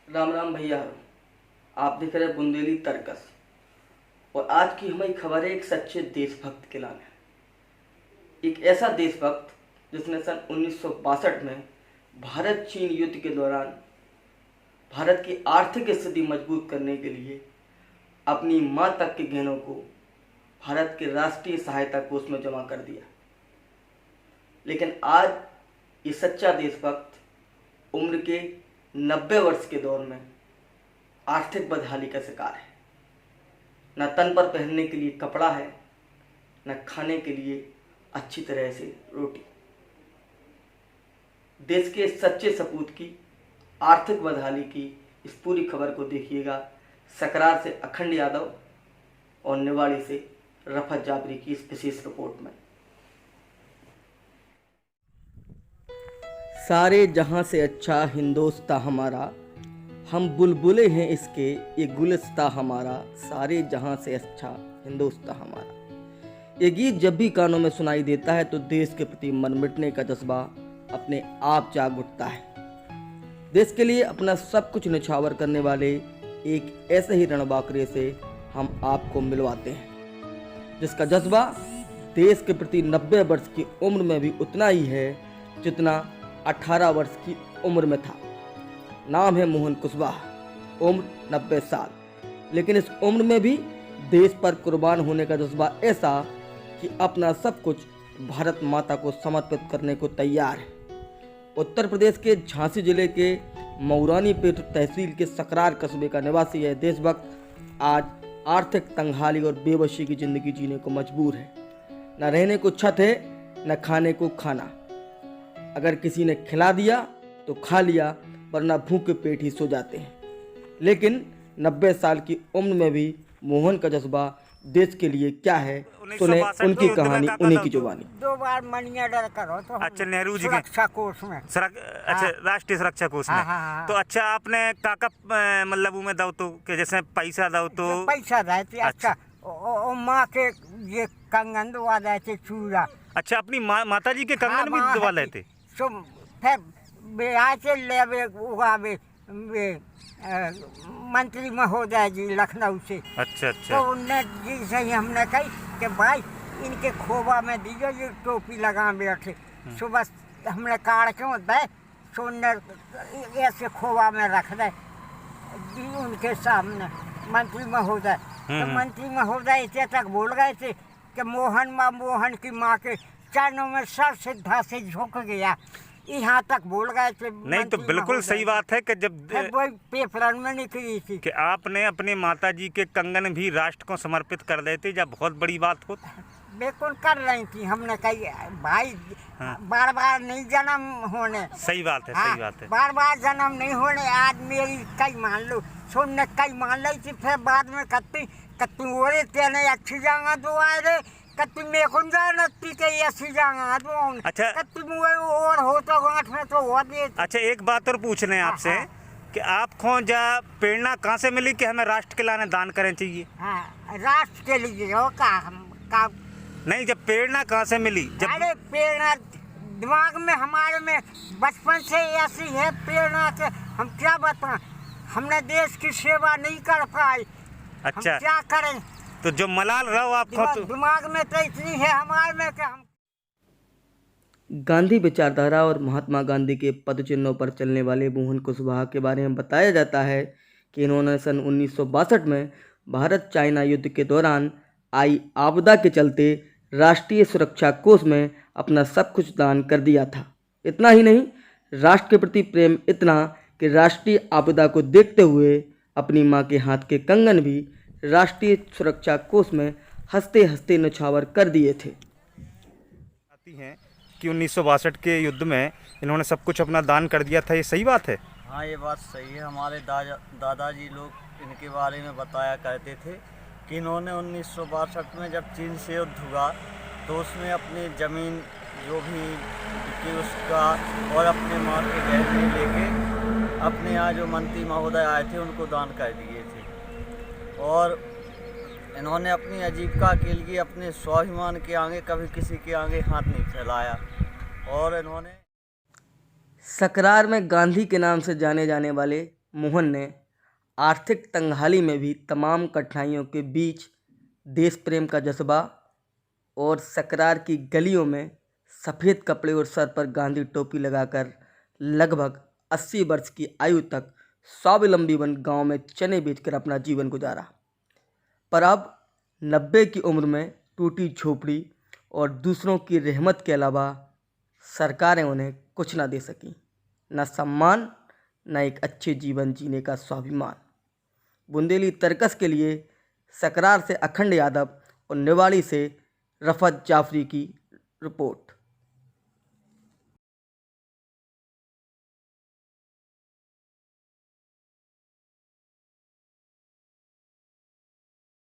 राम राम भैया। आप देख रहे हैं बुंदेली तर्कस। और आज की हमारी खबर है एक सच्चे देशभक्त के नाम। एक ऐसा देशभक्त जिसने सन 1962 में भारत चीन युद्ध के दौरान भारत की आर्थिक स्थिति मजबूत करने के लिए अपनी माँ तक के गहनों को भारत के राष्ट्रीय सहायता कोष में जमा कर दिया। लेकिन आज ये सच्चा देशभक्त उम्र के 90 वर्ष के दौर में आर्थिक बदहाली का शिकार है। न तन पर पहनने के लिए कपड़ा है, न खाने के लिए अच्छी तरह से रोटी। देश के सच्चे सपूत की आर्थिक बदहाली की इस पूरी खबर को देखिएगा सकरार से अखंड यादव और निवाड़ी से रफत जाबरी की इस विशेष रिपोर्ट में। सारे जहां से अच्छा हिंदोस्तां हमारा, हम बुलबुले हैं इसके ये गुलिस्तां हमारा। सारे जहां से अच्छा हिंदोस्तां हमारा। ये गीत जब भी कानों में सुनाई देता है तो देश के प्रति मन मिटने का जज्बा अपने आप जाग उठता है। देश के लिए अपना सब कुछ निछावर करने वाले एक ऐसे ही रणबांकुरे से हम आपको मिलवाते हैं जिसका जज्बा देश के प्रति 90 वर्ष की उम्र में भी उतना ही है जितना 18 वर्ष की उम्र में था। नाम है मोहन कुशवाहा, उम्र 90 साल, लेकिन इस उम्र में भी देश पर कुर्बान होने का जज्बा ऐसा कि अपना सब कुछ भारत माता को समर्पित करने को तैयार है। उत्तर प्रदेश के झांसी जिले के मऊरानीपेट तहसील के सकरार कस्बे का निवासी यह देशभक्त आज आर्थिक तंगहाली और बेबसी की जिंदगी जीने को मजबूर है। न रहने को छत है, न खाने को खाना। अगर किसी ने खिला दिया तो खा लिया, वरना भूखे पेट ही सो जाते हैं। लेकिन 90 साल की उम्र में भी मोहन का जज्बा देश के लिए क्या है, सुने उनकी कहानी, उन्हीं की जुबानी। 2 बार मनी ऑर्डर करो तो अच्छा, नेहरू जी के सुरक्षा कोष में अच्छा राष्ट्रीय सुरक्षा कोष में। हाँ। तो अच्छा आपने काका मतलब में दो तो के जैसे पैसा दो तो पैसा देते। अच्छा ओ माँ के ये कंगन दवा देते, चूड़ा। अच्छा, अपनी माता जी के कंगन भी दबा लेते। सो फिर ब्याह से ले उगावे मंत्री महोदय जी लखनऊ से। अच्छा। तो उनने जी से ही हमने कही कि भाई इनके खोबा में दीजिए, ये टोपी लगा बैठे। सुबह हमने काट क्यों दे, सोने ऐसे खोबा में रख दे जी उनके सामने मंत्री महोदय। तो मंत्री महोदय इतने तक बोल गए थे कि मोहन की माँ के चरणों में सर सीधा से झुक गया। यहाँ तक बोल गए थे। नहीं तो बिल्कुल सही बात है कि जब वही पेपर में निकली थी कि आपने अपने माता जी के कंगन भी राष्ट्र को समर्पित कर देते, जब बहुत बड़ी बात हो। बिल्कुल कर रही थी। हमने कही भाई बार बार नहीं जन्म होने। सही बात है, सही बात है। बार बार जन्म नहीं होने। आज मेरी कई मान लो, सुनने कई मान ली थी। फिर बाद में कत्ती ओरे तेने अच्छी जगह दो आए रे, कत्ती में कौन जाए नत्ती के ऐसी जगह दो। अच्छा, कत्ती मुझे और हो तो गांठ में तो हो दे। अच्छा, एक बात और पूछने हैं आपसे कि आपको जा प्रेरणा कहाँ से मिली कि हमें राष्ट्र के लाने दान करना चाहिए? हाँ, राष्ट्र के लिए हो का नहीं, जब प्रेरणा कहाँ से मिली? अरे प्रेरणा दिमाग में हमारे में बचपन से ऐसी है प्रेरणा के हम क्या बताएं। हमने देश की सेवा नहीं कर पाए। अच्छा, हम क्या करें? तो जो मलाल रहो आपको तो दिमाग में तो इतनी है हमारे में कि हम। गांधी विचारधारा और महात्मा गांधी के पदचिन्हों पर चलने वाले मोहन कुशवाहा के बारे में बताया जाता है कि इन्होंने सन 1962 में भारत चाइना युद्ध के दौरान आई आपदा के चलते राष्ट्रीय सुरक्षा कोष में अपना सब कुछ दान कर दिया था। इतना ही नहीं, राष्ट्र के प्रति प्रेम इतना कि राष्ट्रीय आपदा को देखते हुए अपनी माँ के हाथ के कंगन भी राष्ट्रीय सुरक्षा कोष में हंसते हंसते नछावर कर दिए थे। आती हैं कि 1962 के युद्ध में इन्होंने सब कुछ अपना दान कर दिया था, ये सही बात है? हाँ, ये बात सही है। हमारे दादाजी लोग इनके बारे में बताया करते थे कि इन्होंने 1962 में जब चीन से युद्ध हुआ तो उसमें अपनी ज़मीन जो भी थी उसका और अपने माँ के गहने लेके अपने यहाँ जो मंत्री महोदय आए थे उनको दान कर दिए थे। और इन्होंने अपनी आजीविका के लिए अपने स्वाभिमान के आगे कभी किसी के आगे हाथ नहीं फैलाया। और इन्होंने सकरार में गांधी के नाम से जाने जाने वाले मोहन ने आर्थिक तंगहाली में भी तमाम कठिनाइयों के बीच देश प्रेम का जज्बा और सकरार की गलियों में सफ़ेद कपड़े और सर पर गांधी टोपी लगाकर लगभग 80 वर्ष की आयु तक स्वावलंबी बन गांव में चने बेचकर अपना जीवन गुजारा। पर अब 90 की उम्र में टूटी झोपड़ी और दूसरों की रहमत के अलावा सरकारें उन्हें कुछ ना दे सकी, न सम्मान, न एक अच्छे जीवन जीने का स्वाभिमान। बुंदेली तरकस के लिए सकरार से अखंड यादव और निवाड़ी से रफत जाफरी की रिपोर्ट।